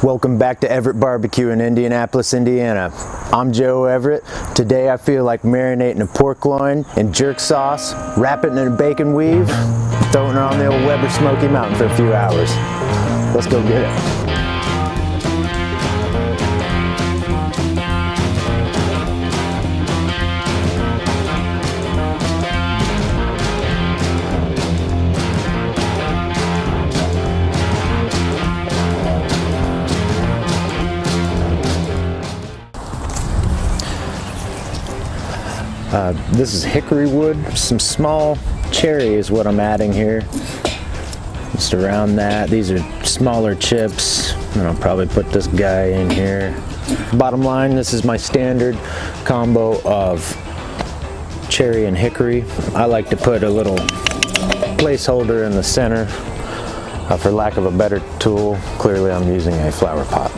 Welcome back to Everett Barbecue in Indianapolis, Indiana. I'm Joe Everett. Today I feel like marinating a pork loin in jerk sauce, wrapping it in a bacon weave, throwing it on the old Weber Smokey Mountain for a few hours. Let's go get it. This is hickory wood. Some small cherry is what I'm adding here. Just around that. These are smaller chips. And I'll probably put this guy in here. Bottom line, this is my standard combo of cherry and hickory. I like to put a little placeholder in the center. For lack of a better tool, clearly I'm using a flower pot.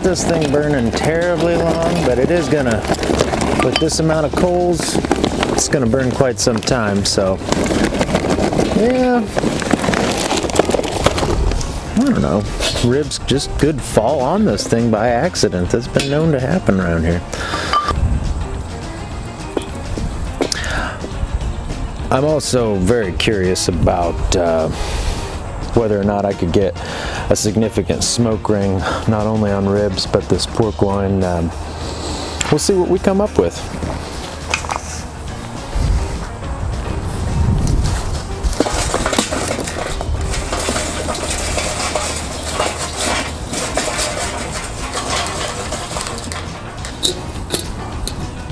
This thing burning terribly long, but it is gonna, with this amount of coals, it's gonna burn quite some time. So yeah, I don't know, ribs just could fall on this thing by accident. That's been known to happen around here. I'm also very curious about whether or not I could get a significant smoke ring, not only on ribs, but this pork loin. We'll see what we come up with.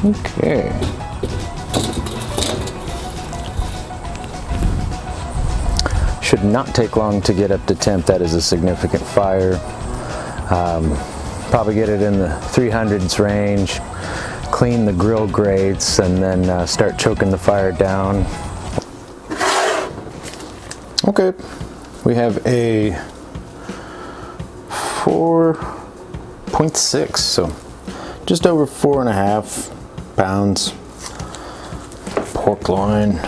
Okay. Should not take long to get up to temp. That is a significant fire. Probably get it in the 300s range, clean the grill grates, and then start choking the fire down. Okay, we have a 4.6, so just over 4.5 pounds pork loin.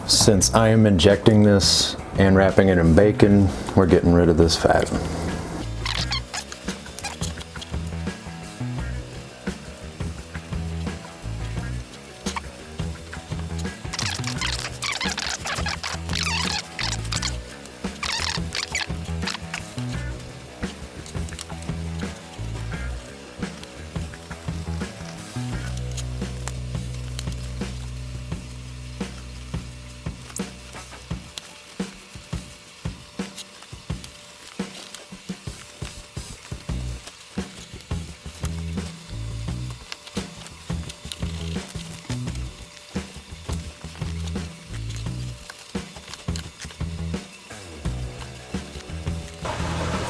Since I am injecting this and wrapping it in bacon, we're getting rid of this fat.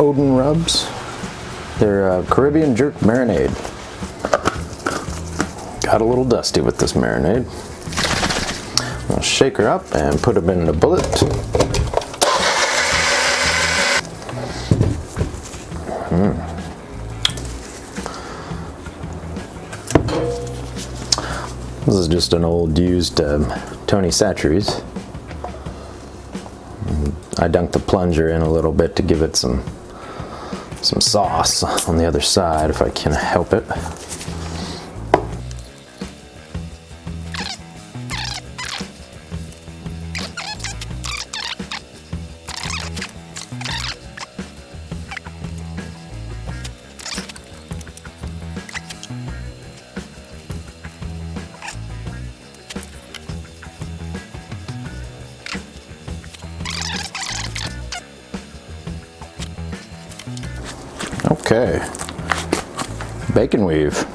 Odin rubs. They're Caribbean Jerk Marinade. Got a little dusty with this marinade. I'll shake her up and put them in the bullet. This is just an old used Tony Chachere's. I dunked the plunger in a little bit to give it some sauce on the other side if I can help it. Okay, bacon weave.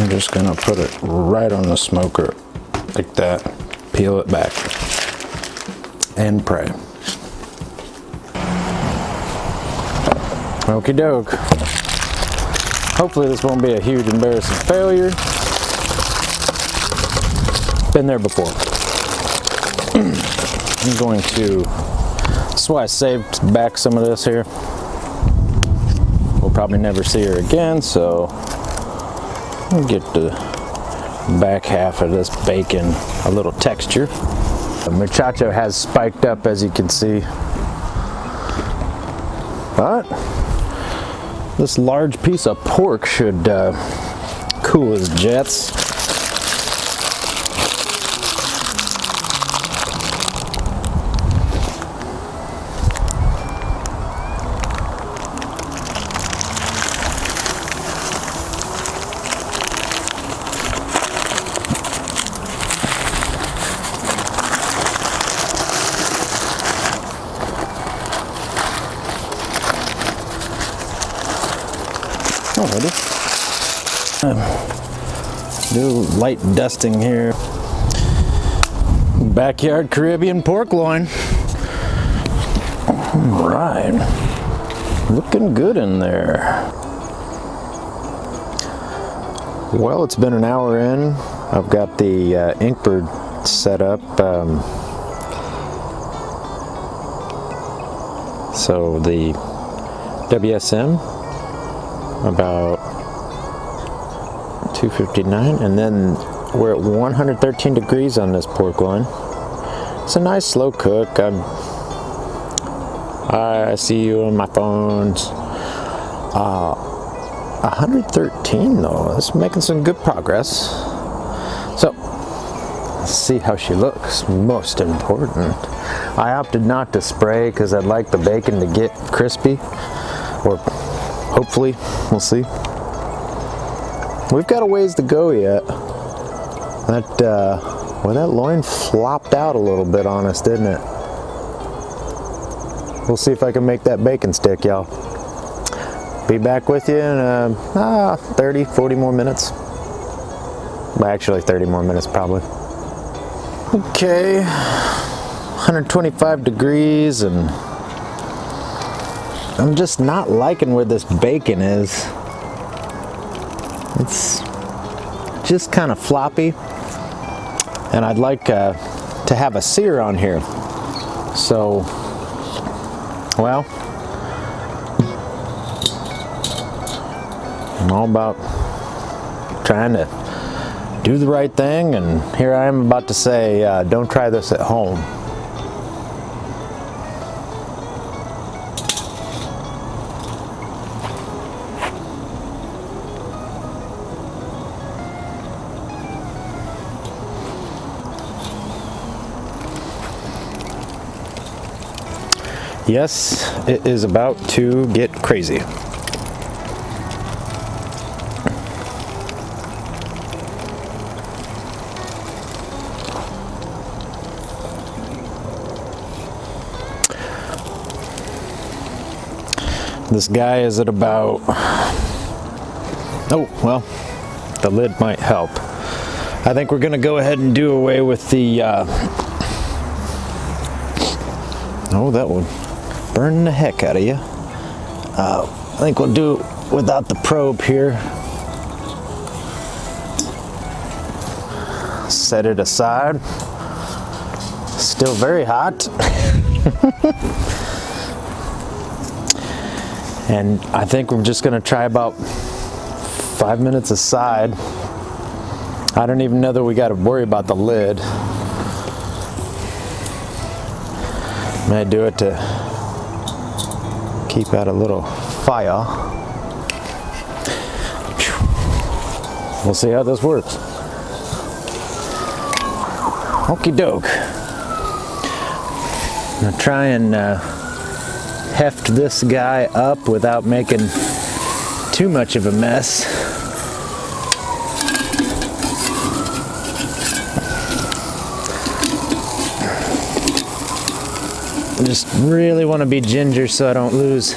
I'm just gonna put it right on the smoker like that, peel it back, and pray. Okie doke. Hopefully this won't be a huge embarrassing failure. Been there before. I'm going to, that's why I saved back some of this here. We'll probably never see her again, so I'll get the back half of this bacon a little texture. The muchacho has spiked up, as you can see, but this large piece of pork should cool his jets. Do light dusting here. Backyard Caribbean pork loin. All right, looking good in there. Well, it's been an hour in. I've got the Inkbird set up. So the WSM about 259, and then we're at 113 degrees on this pork loin. It's a nice slow cook. I see you on my phones. 113 though. It's making some good progress. So let's see how she looks. Most important, I opted not to spray because I'd like the bacon to get crispy, or hopefully, we'll see. We've got a ways to go yet. Well, that loin flopped out a little bit on us, didn't it? We'll see if I can make that bacon stick, y'all. Be back with you in 30, 40 more minutes. Well, actually 30 more minutes probably. Okay, 125 degrees, and I'm just not liking where this bacon is. It's just kind of floppy, and I'd like to have a sear on here. So, well, I'm all about trying to do the right thing, and here I am about to say, don't try this at home. Yes, it is about to get crazy. This guy is at about, oh, well, the lid might help. I think we're gonna go ahead and do away with the, oh, that would burn the heck out of you. I think we'll do it without the probe here. Set it aside. Still very hot. And I think we're just gonna try about 5 minutes aside. I don't even know that we gotta worry about the lid. May do it to keep out a little fire. We'll see how this works. Okie doke. I'm gonna try and heft this guy up without making too much of a mess. I just really want to be ginger so I don't lose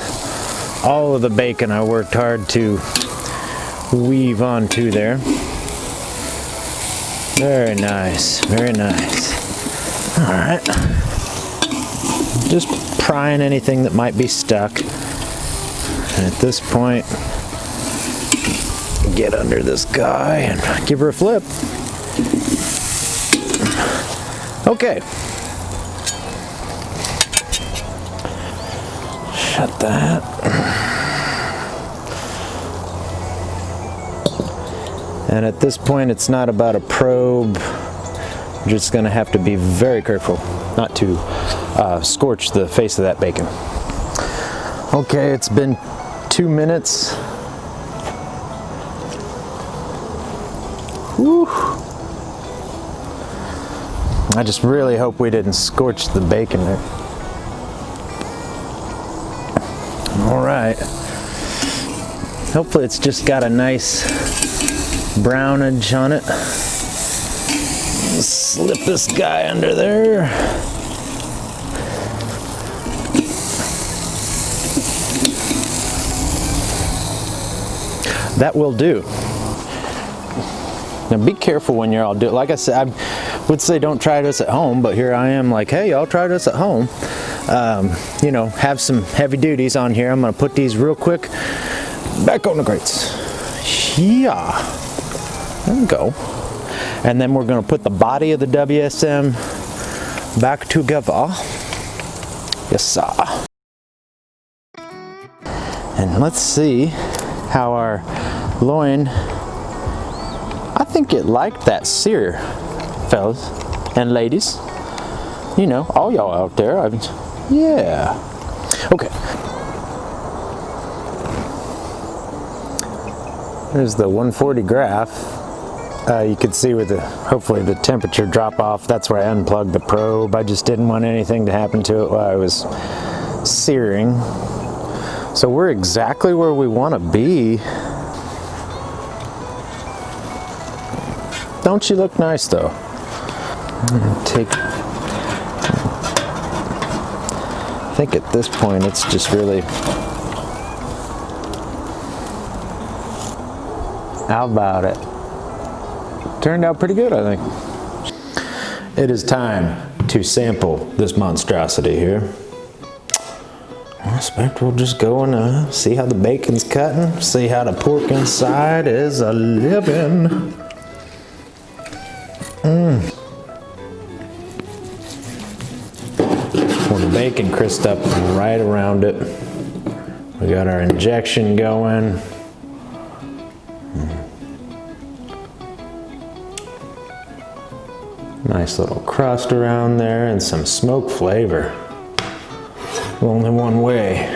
all of the bacon I worked hard to weave onto there. Very nice, very nice. All right. Just prying anything that might be stuck. And at this point, get under this guy and give her a flip. Okay. Shut that. And at this point, it's not about a probe. You're just gonna have to be very careful not to scorch the face of that bacon. Okay, it's been 2 minutes. Whew. I just really hope we didn't scorch the bacon there. All right. Hopefully it's just got a nice brownage on it. Slip this guy under there. That will do. Now be careful when you're all doing, like I said, I would say don't try this at home, but here I am like, hey, I'll try this at home. You know, have some heavy duties on here. I'm gonna put these real quick back on the grates. Yeah, there we go. And then we're gonna put the body of the WSM back together. Yes, sir. And let's see how our loin, I think it liked that sear, fellas and ladies. You know, all y'all out there. Yeah. Okay. There's the 140 graph. You can see with the, hopefully the temperature drop off. That's where I unplugged the probe. I just didn't want anything to happen to it while I was searing. So we're exactly where we want to be. Don't you look nice though? I'm gonna take, I think at this point it's just really, how about it? Turned out pretty good, I think. It is time to sample this monstrosity here. I expect we'll just go and see how the bacon's cutting, see how the pork inside is a living. Well, the bacon crisped up right around it. We got our injection going. Nice little crust around there and some smoke flavor. Only one way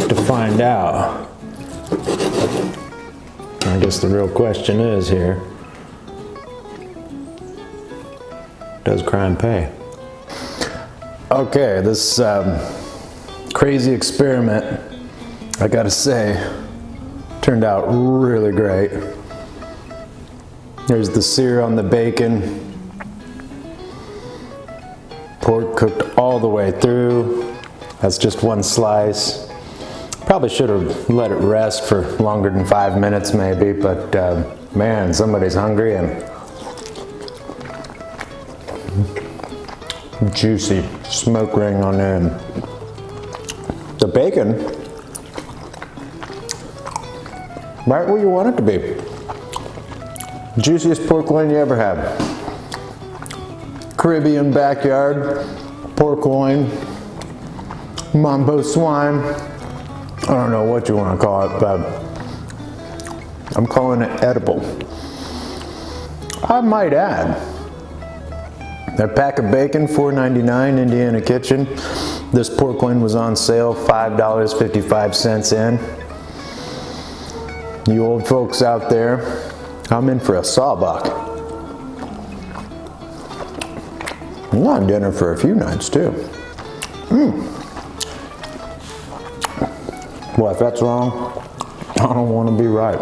to find out. I guess the real question is here, does crime pay? Okay, this crazy experiment, I gotta say, turned out really great. There's the sear on the bacon. Pork cooked all the way through. That's just one slice. Probably should have let it rest for longer than 5 minutes maybe, but man, somebody's hungry and juicy smoke ring on there. And the bacon, right where you want it to be. Juiciest pork loin you ever had. Caribbean backyard, pork loin, mambo swine. I don't know what you want to call it, but I'm calling it edible. I might add, that pack of bacon, $4.99, Indiana Kitchen. This pork loin was on sale, $5.55 in. You old folks out there, I'm in for a sawbuck. I'm on dinner for a few nights too. Well, if that's wrong, I don't want to be right.